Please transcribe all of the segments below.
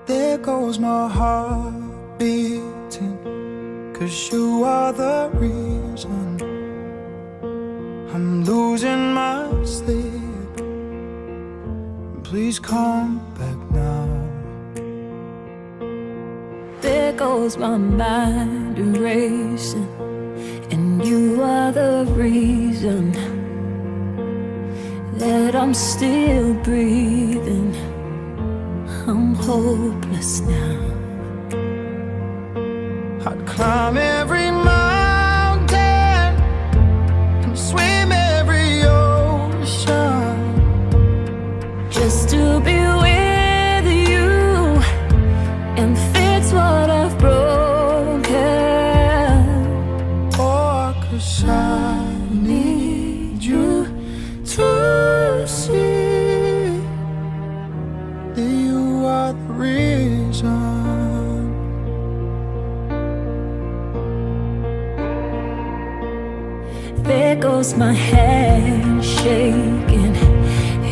There goes my heart beating, 'cause you are the reason I'm losing my sleep. Please come back now. There goes my mind racing, and you are the reason that I'm still breathing. I'm hopeless now. I'd climb every mountain and swim every ocean just to be with you and fix what I've broken. Oh, 'cause I need you to see that you are the reason. There goes my hand shaking,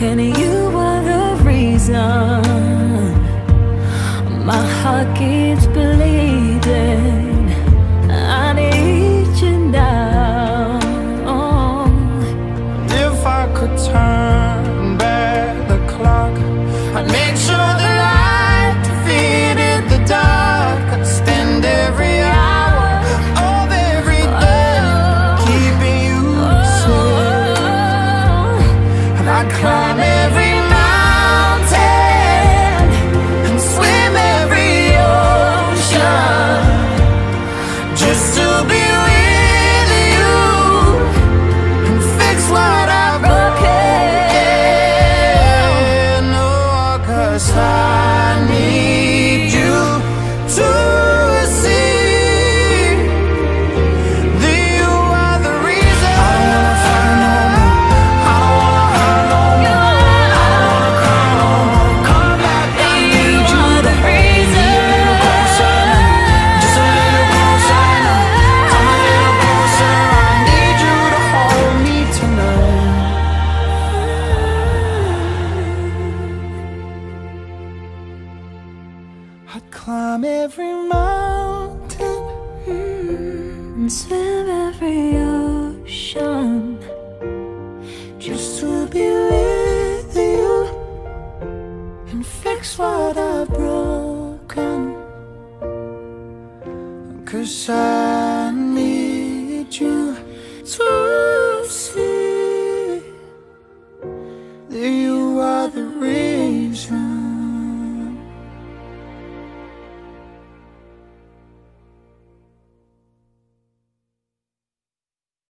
and you are the reason my heart keeps bleeding. I need you now. If I could turn back the clock, I'd make sure the light defeated the dark. I'd spend every hour of every day keeping you safe. And I'd climb every mountain and swim every ocean just to be with you and fix what I've broken. Oh, 'cause I need you to see that you are the reason. I don't wanna fight no more. I don't wanna hurt no more. I don't wanna cry no more. Come back, I need you to reason. closer, just a little closer now. Come a little closer. I need you to hold me tonight. I'd climb every mountain And swim every ocean just to be with you and fix what I've broken. 'Cause I need you to see that you are the reason.